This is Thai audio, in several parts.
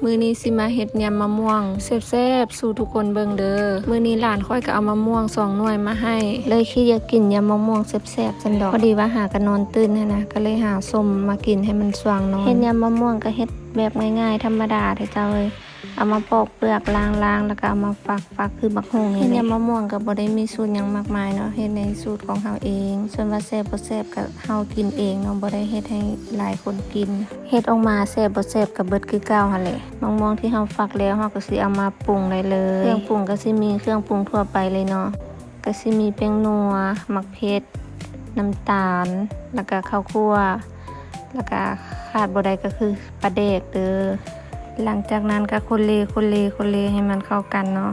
มื้อนี้สิมาเฮ็ดยำมะม่วงแซ่บๆสู่ทุกคนเบิ่งเด้อมื้อนี้หลานค่อยก็เอามะม่วง2หน่วยมาให้เลยคิดอยากกินยำมะม่วงแซ่บๆจังดอกพอดีว่าหากันนอนตื่นนะก็เลยหาส้มมากินให้มันสว่างนอนเฮ็ดยำมะม่วงก็เฮ็ดแบบง่ายๆธรรมดาเด้อเจ้าเอ้ยเอามาปอกเปลือกล้างแล้วก็เอามาฝักคือบักฮุ่งนี่เฮ็ดยำมะม่วงก็บ่ได้มีสูตรหยังมากมายเนาะเฮ็ดในสูตรของเฮาเองส่วนว่าแซ่บบ่แซ่บก็เฮากินเองเนาะบ่ได้เฮ็ดให้หลายคนกินเฮ็ดออกมาแซ่บบ่แซ่บก็เบิดคือเก่าหั่นแหละมะม่วงที่เฮาฝักแล้วเฮาก็สิเอามาปรุงได้เลยเครื่องปรุงก็สิมีเครื่องปรุงทั่วไปเลยเนาะก็สิมีแป้งนัวมะเขือน้ำตาลแล้วก็ข้าวคั่วแล้วก็ขาดบ่ได้ก็คือปลาแดกเด้อหลังจากนั้นก็คนเลให้มันเข้ากันเนาะ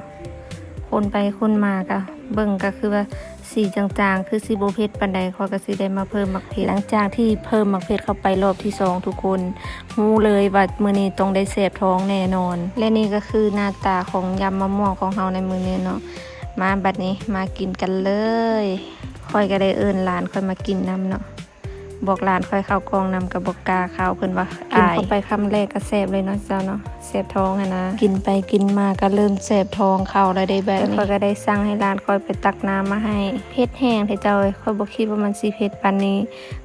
คนไปคนมาก็เบิ่งก็คือว่าสีจางๆคือสิบ่เผ็ดปานใดข้อยก็สิได้มาเพิ่มมักเผ็ดหลังจากที่เพิ่มมักเผ็ดเข้าไปรอบที่2ทุกคนรู้เลยว่ามื้อนี้ต้องได้แซ่บท้องแน่นอนและนี่ก็คือหน้าตาของยำมะม่วงของเฮาในมื้อนี้เนาะมาบัดนี้มากินกันเลยค่อยก็ได้เอิ้นหลานค่อยมากินนำเนาะบอกหลานค่อยเข้ากองนำกับบอกกาเข้าเพิ่นว่ากินเข้าไปคำแรกก็แซ่บเลยเนาะเจ้าเนาะแซ่บท้องหั่นนะกินไปกินมาก็เริ่มแซ่บท้องเข้าแล้วได้แบบนี้ค่อยก็ได้สั่งให้หลานค่อยไปตักน้ำมาให้เผ็ดแห้งเด้เจ้าเอ้ยค่อยบ่คิดว่ามันสิเผ็ดปานนี้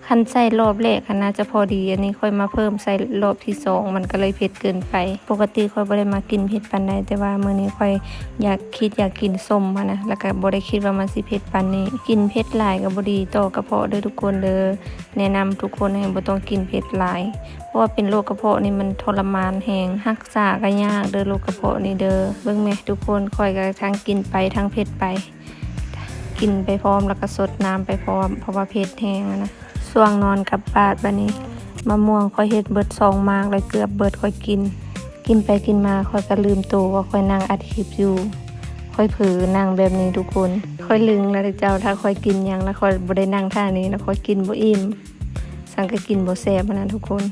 คันใส่รอบแรกน่าจะพอดีอันนี้ค่อยมาเพิ่มใส่รอบที่2มันก็เลยเผ็ดเกินไปปกติค่อยบ่ได้มากินเผ็ดปานใดแต่ว่ามื้อนี้ค่อยอยากกินส้มหั่นนะแล้วก็บ่ได้คิดว่ามันสิเผ็ดปานนี้กินเผ็ดหลายก็บ่ดีต่อกระเพาะเด้อทุกคนเด้อแนะนำทุกคนให้บ่ต้องกินเผ็ดหลายเพราะว่าเป็นโรคกระเพาะนี่มันทรมานแฮงรักษาก็ยากเด้อโรคกระเพาะนี่เด้อเบิ่งแม่ทุกคนค่อยก็ทั้งกินไปทั้งเผ็ดไปกินไปพร้อมแล้วก็สดน้ำไปพร้อมเพราะว่าเผ็ดแฮงนะช่วงนอนกับบาดบัดนี้มะม่วงค่อยเฮ็ดเบิด2มากเลยเกือบเบิดค่อยกินไปกินมาค่อยก็ลืมตัวว่าค่อยนั่งอัดคลิปอยู่ค่อยเผลอนั่งแบบนี้ทุกคนค่อยลึงแล้วเจ้าถ้าค่อยกินหยังแล้วค่อยบ่ได้นั่งท่านี้แล้วค่อยกินบ่อิ่มสั่งก็กินบ่แซ่บนะทุกคน